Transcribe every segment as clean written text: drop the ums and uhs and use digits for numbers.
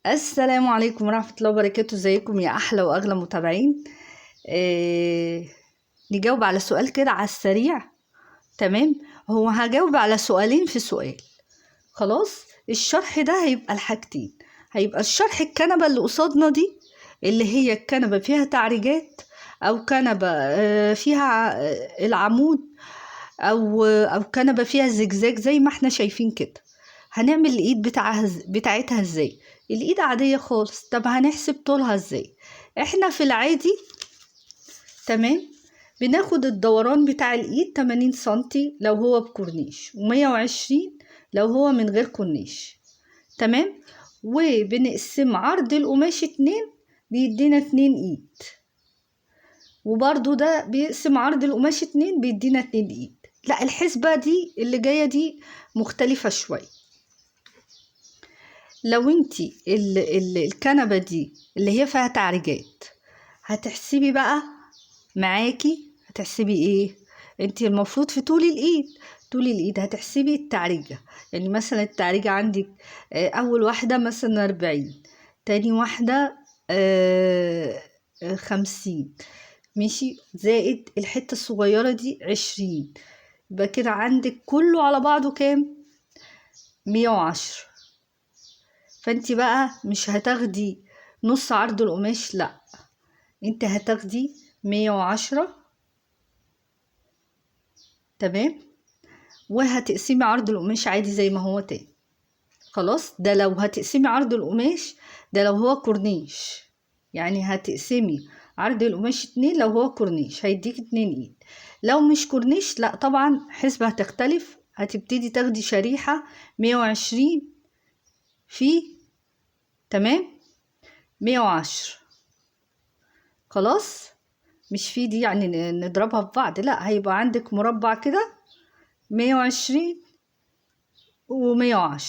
السلام عليكم ورحمة الله وبركاته. ازيكم يا أحلى وأغلى متابعين؟ نجاوب على سؤال كده على السريع. تمام، هو هجاوب على سؤالين في سؤال. خلاص، الشرح ده هيبقى الحاجتين. هيبقى الشرح الكنبة اللي قصادنا دي، اللي هي الكنبة فيها تعريجات، أو كنبة فيها العمود، أو كنبة فيها زجزاج زي ما احنا شايفين كده. هنعمل الإيد بتاعتها ازاي؟ الإيد عادية خالص. طب هنحسب طولها ازاي؟ احنا في العادي تمام بناخد الدوران بتاع الإيد 80 سنتي لو هو بكورنيش، و120 لو هو من غير كورنيش. تمام، وبنقسم عرض القماش 2 بيدينا 2 ايد، وبرضو ده بيقسم عرض القماش 2 بيدينا 2 ايد. لا، الحسبة دي اللي جاية دي مختلفة شوية. لو انتي الكنبة دي اللي هي فيها تعريجات، هتحسبي بقى معاكي، هتحسبي ايه؟ انتي المفروض في طول الايد هتحسبي التعريجة. يعني مثلا التعريجة عندك اول واحدة مثلا 40، تاني واحدة 50، ماشي، زائد الحتة الصغيرة دي 20. يبقى كده عندك كله على بعضه كام؟ 110. فانت بقى مش هتاخدي نص عرض القماش، لا، انت هتاخدي 110. تمام، وهتقسمي عرض القماش عادي زي ما هو تاني. خلاص، ده لو هتقسمي عرض القماش، ده لو هو كورنيش. يعني هتقسمي عرض القماش 2 لو هو كورنيش هيديك 2 ايد. لو مش كورنيش لا طبعا حسبة هتختلف. هتبتدي تاخدي شريحة 120 في تمام 110. خلاص، مش في دي يعني نضربها في بعض، لا، هيبقى عندك مربع كده 120 و110.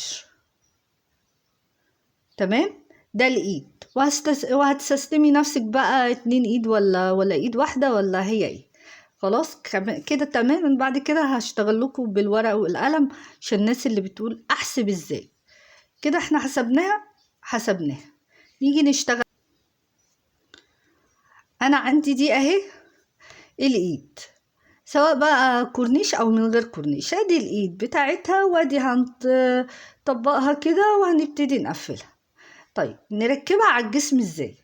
تمام، ده الايد. وهتستسلمي نفسك بقى 2 ايد ولا ايد واحدة ولا هي ايه. خلاص كده تمام. من بعد كده هشتغل لكم بالورق والقلم عشان الناس اللي بتقول احسب ازاي. كده احنا حسبناها. نيجي نشتغل. انا عندي دي اهي الايد، سواء بقى كورنيش او من غير كورنيش. ادي الايد بتاعتها، وادي هنطبقها كده وهنبتدي نقفلها. طيب نركبها على الجسم ازاي؟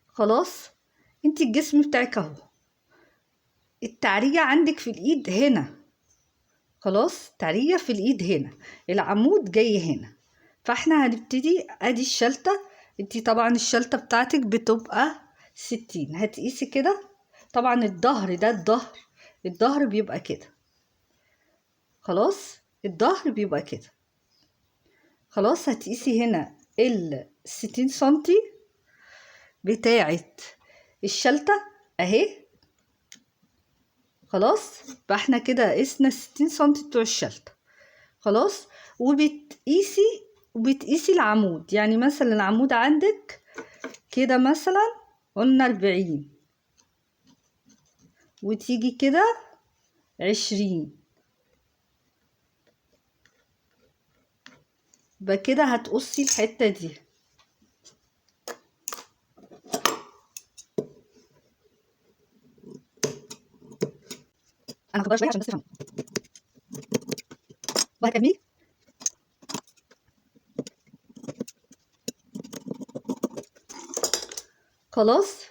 خلاص، انت الجسم بتاعك اهو، التعريجة عندك في الايد هنا. خلاص، تعريجة في الايد هنا، العمود جاي هنا. فاحنا هنبتدي ادي الشلتة. انت طبعا الشلتة بتاعتك بتبقى 60. هتقيسي كده. طبعا الظهر ده الظهر بيبقى كده. خلاص، الظهر بيبقى كده. خلاص، هتقيسي هنا 60 سنتي بتاعت الشلتة اهي. خلاص، فاحنا كده قسنا 60 سنتي بتوع الشلتة. خلاص، وبتقيسي العمود. يعني مثلا العمود عندك كده مثلا قلنا 40، وتيجي كده 20. يبقى كده هتقصي الحتة دي. انا هكبر شوية عشان بس تفهم. وهكملي. خلاص،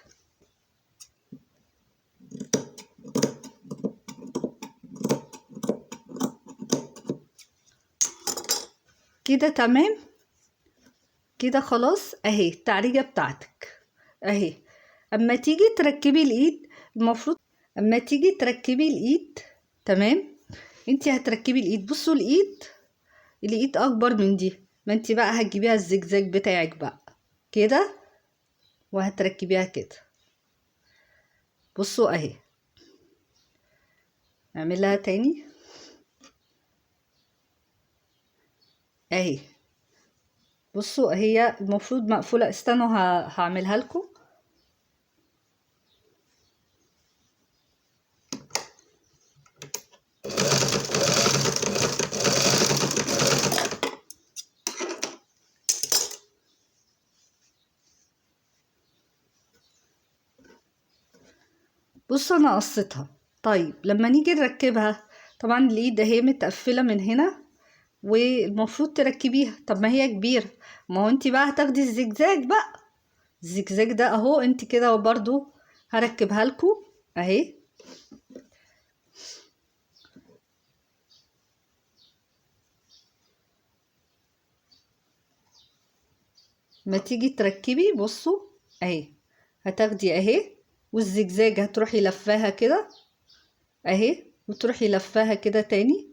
كده تمام. كده خلاص اهي التعريجة بتاعتك اهي. اما تيجي تركبي الايد، المفروض اما تيجي تركبي الايد تمام، انتي هتركبي الايد. بصوا الايد اكبر من دي، ما انتي بقى هتجيبيها الزجزاج بتاعك بقى كده، وهتركبيها كده. بصوا اهي، اعملها تاني اهي. بصوا هي المفروض مقفولة. استنوا هعملها لكم. بصوا انا قصيتها. طيب لما نيجي نركبها، طبعا الايد اهي متقفله من هنا والمفروض تركبيها. طب ما هي كبيره، ما هو انت بقى هتاخدي الزجزاج بقى. الزجزاج ده اهو انت كده برضو هركبها لكم اهي. ما تيجي تركبي بصوا اهي، هتاخدي اهي والزجزاج هتروحي لفاها كده اهي، وتروحي لفاها كده تاني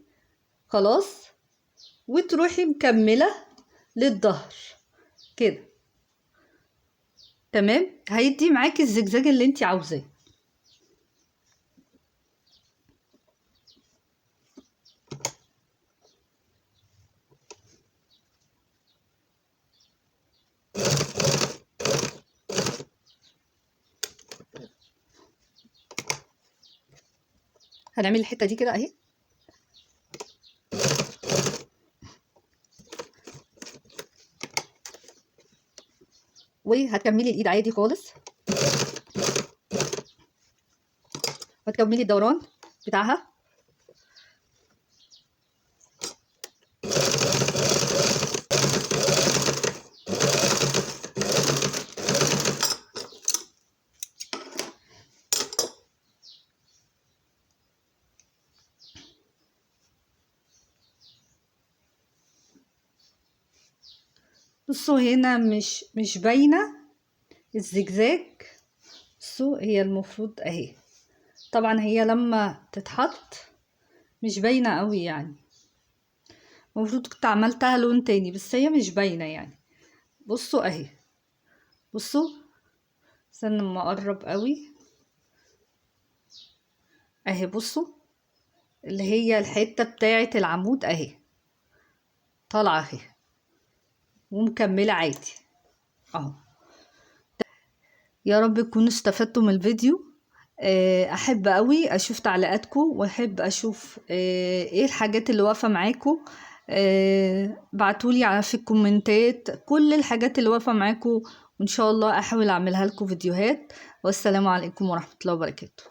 خلاص، وتروحي مكملة للظهر كده. تمام، هيدي معاكي الزجزاج اللي انت عاوزاه. هنعمل الحتة دي كده اهي، وهتكملي الايد عادي خالص، وهتكملي الدوران بتاعها. بصوا هنا مش باينة الزجزاج. بصوا هي المفروض اهي، طبعا هي لما تتحط مش باينة قوي يعني، المفروض كنت عملتها لون تاني بس هي مش باينة يعني. بصوا اهي، بصوا استنى اما اقرب قوي اهي. بصوا اللي هي الحتة بتاعة العمود اهي طالعة اهي ومكملة عادي اهو. يا رب تكونوا استفدتوا من الفيديو. احب قوي اشوف تعليقاتكم، واحب اشوف ايه الحاجات اللي واقفه معاكم. بعتولي في الكومنتات كل الحاجات اللي واقفه معاكم، وان شاء الله احاول اعملها لكم فيديوهات. والسلام عليكم ورحمه الله وبركاته.